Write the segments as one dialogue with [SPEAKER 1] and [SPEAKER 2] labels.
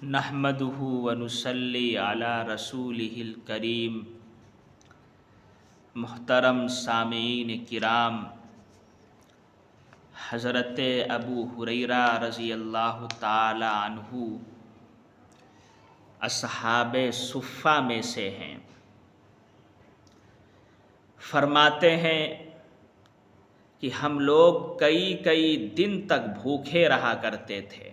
[SPEAKER 1] نحمدہ ونصلی علی رسولہ الکریم۔ محترم سامعین کرام، حضرت ابو ہریرہ رضی اللہ تعالی عنہ اصحاب صفہ میں سے ہیں۔ فرماتے ہیں کہ ہم لوگ کئی دن تک بھوکے رہا کرتے تھے۔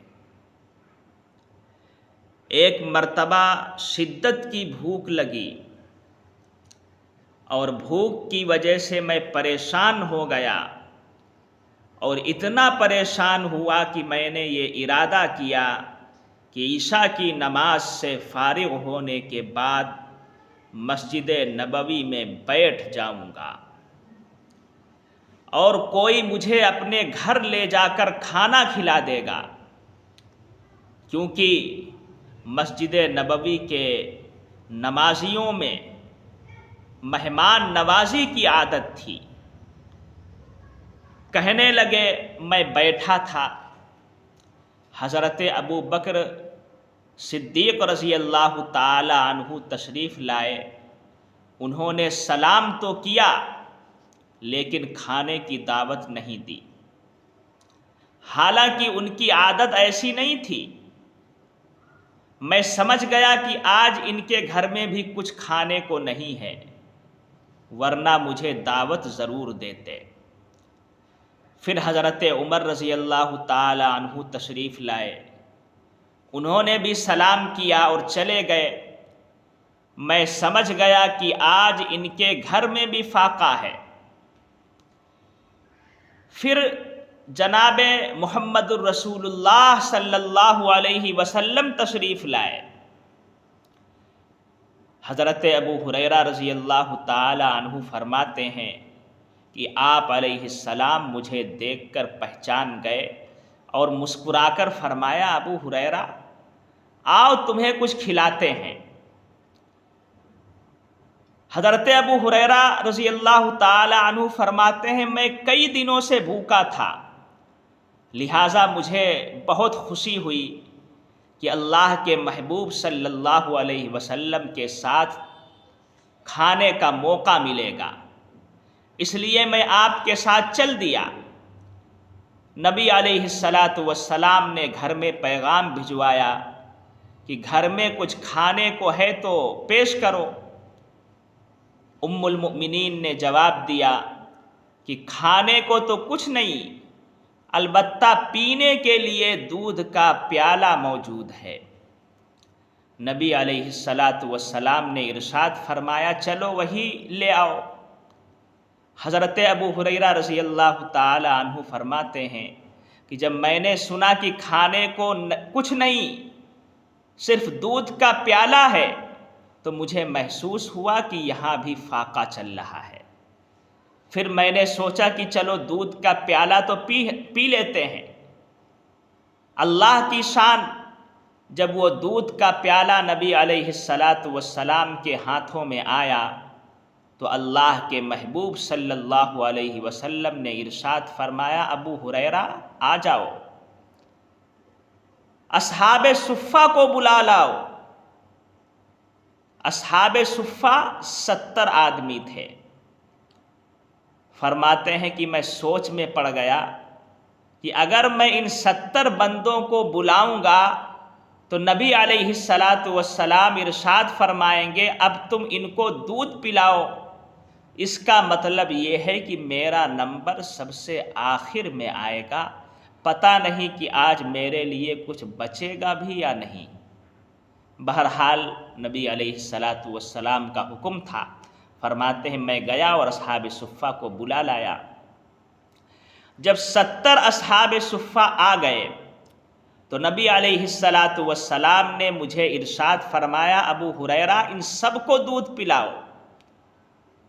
[SPEAKER 1] ایک مرتبہ شدت کی بھوک لگی اور بھوک کی وجہ سے میں پریشان ہو گیا، اور اتنا پریشان ہوا کہ میں نے یہ ارادہ کیا کہ عشاء کی نماز سے فارغ ہونے کے بعد مسجد نبوی میں بیٹھ جاؤں گا، اور کوئی مجھے اپنے گھر لے جا کر کھانا کھلا دے گا، کیونکہ مسجد نبوی کے نمازیوں میں مہمان نوازی کی عادت تھی۔ کہنے لگے، میں بیٹھا تھا، حضرت ابو بکر صدیق رضی اللہ تعالی عنہ تشریف لائے۔ انہوں نے سلام تو کیا لیکن کھانے کی دعوت نہیں دی، حالانکہ ان کی عادت ایسی نہیں تھی۔ میں سمجھ گیا کہ آج ان کے گھر میں بھی کچھ کھانے کو نہیں ہے، ورنہ مجھے دعوت ضرور دیتے۔ پھر حضرت عمر رضی اللہ تعالی عنہ تشریف لائے۔ انہوں نے بھی سلام کیا اور چلے گئے۔ میں سمجھ گیا کہ آج ان کے گھر میں بھی فاقہ ہے۔ پھر جناب محمد الرسول اللہ صلی اللہ علیہ وسلم تشریف لائے۔ حضرت ابو ہریرہ رضی اللہ تعالی عنہ فرماتے ہیں کہ آپ علیہ السلام مجھے دیکھ کر پہچان گئے اور مسکرا کر فرمایا، ابو ہریرہ آؤ تمہیں کچھ کھلاتے ہیں۔ حضرت ابو ہریرہ رضی اللہ تعالی عنہ فرماتے ہیں، میں کئی دنوں سے بھوکا تھا، لہٰذا مجھے بہت خوشی ہوئی کہ اللہ کے محبوب صلی اللہ علیہ وسلم کے ساتھ کھانے کا موقع ملے گا، اس لیے میں آپ کے ساتھ چل دیا۔ نبی علیہ السلام نے گھر میں پیغام بھجوایا کہ گھر میں کچھ کھانے کو ہے تو پیش کرو۔ ام المؤمنین نے جواب دیا کہ کھانے کو تو کچھ نہیں، البتہ پینے کے لیے دودھ کا پیالہ موجود ہے۔ نبی علیہ السلام نے ارشاد فرمایا، چلو وہی لے آؤ۔ حضرت ابو ہریرہ رضی اللہ تعالی عنہ فرماتے ہیں کہ جب میں نے سنا کہ کھانے کو کچھ نہیں، صرف دودھ کا پیالہ ہے، تو مجھے محسوس ہوا کہ یہاں بھی فاقہ چل رہا ہے۔ پھر میں نے سوچا کہ چلو دودھ کا پیالہ تو پی لیتے ہیں۔ اللہ کی شان، جب وہ دودھ کا پیالہ نبی علیہ السلام کے ہاتھوں میں آیا تو اللہ کے محبوب صلی اللہ علیہ وسلم نے ارشاد فرمایا، ابو ہریرہ آ جاؤ، اصحاب صفہ کو بلا لاؤ۔ اصحاب صفہ 70 آدمی تھے۔ فرماتے ہیں کہ میں سوچ میں پڑ گیا کہ اگر میں ان 70 بندوں کو بلاؤں گا تو نبی علیہ السلام ارشاد فرمائیں گے، اب تم ان کو دودھ پلاؤ۔ اس کا مطلب یہ ہے کہ میرا نمبر سب سے آخر میں آئے گا، پتہ نہیں کہ آج میرے لیے کچھ بچے گا بھی یا نہیں۔ بہرحال نبی علیہ السلام کا حکم تھا۔ فرماتے ہیں میں گیا اور اصحاب صفہ کو بلا لایا۔ جب 70 اصحاب صفہ آ گئے تو نبی علیہ السلام نے مجھے ارشاد فرمایا، ابو ہریرہ ان سب کو دودھ پلاؤ۔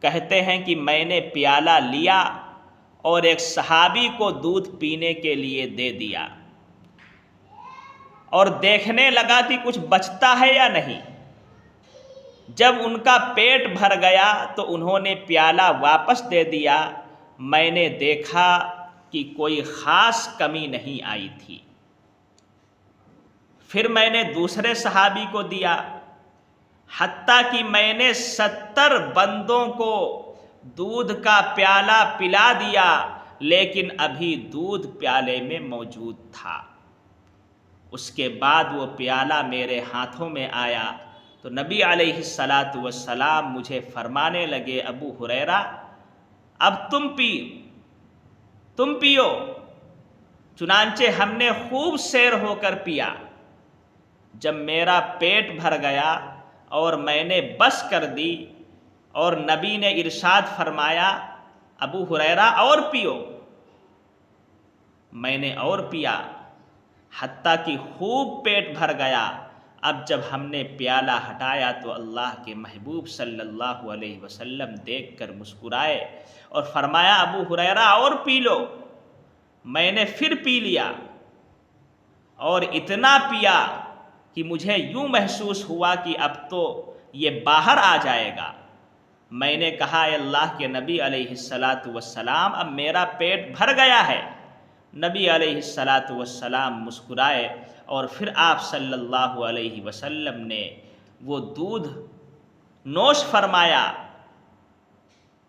[SPEAKER 1] کہتے ہیں کہ میں نے پیالہ لیا اور ایک صحابی کو دودھ پینے کے لیے دے دیا، اور دیکھنے لگا کہ کچھ بچتا ہے یا نہیں۔ جب ان کا پیٹ بھر گیا تو انہوں نے پیالہ واپس دے دیا۔ میں نے دیکھا کہ کوئی خاص کمی نہیں آئی تھی۔ پھر میں نے دوسرے صحابی کو دیا، حتیٰ کہ میں نے 70 بندوں کو دودھ کا پیالہ پلا دیا، لیکن ابھی دودھ پیالے میں موجود تھا۔ اس کے بعد وہ پیالہ میرے ہاتھوں میں آیا تو نبی علیہ السلام مجھے فرمانے لگے، ابو ہریرہ اب تم پیو۔ چنانچہ ہم نے خوب سیر ہو کر پیا۔ جب میرا پیٹ بھر گیا اور میں نے بس کر دی اور نبی نے ارشاد فرمایا، ابو ہریرہ اور پیو، میں نے اور پیا حتیٰ کہ خوب پیٹ بھر گیا۔ اب جب ہم نے پیالہ ہٹایا تو اللہ کے محبوب صلی اللہ علیہ وسلم دیکھ کر مسکرائے اور فرمایا، ابو ہریرہ اور پی لو۔ میں نے پھر پی لیا اور اتنا پیا کہ مجھے یوں محسوس ہوا کہ اب تو یہ باہر آ جائے گا۔ میں نے کہا، اے اللہ کے نبی علیہ السلام اب میرا پیٹ بھر گیا ہے۔ نبی علیہ السلام مسکرائے اور پھر آپ صلی اللہ علیہ وسلم نے وہ دودھ نوش فرمایا،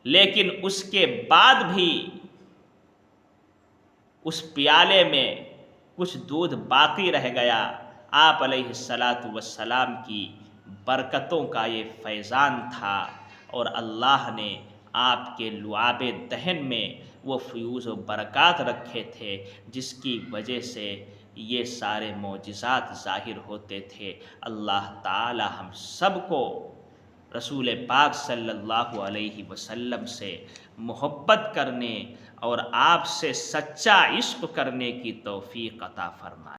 [SPEAKER 1] لیکن اس کے بعد بھی اس پیالے میں کچھ دودھ باقی رہ گیا۔ آپ علیہ السلام کی برکتوں کا یہ فیضان تھا، اور اللہ نے آپ کے لعاب دہن میں وہ فیوز و برکات رکھے تھے، جس کی وجہ سے یہ سارے معجزات ظاہر ہوتے تھے۔ اللہ تعالی ہم سب کو رسول پاک صلی اللہ علیہ وسلم سے محبت کرنے اور آپ سے سچا عشق کرنے کی توفیق عطا فرمائے۔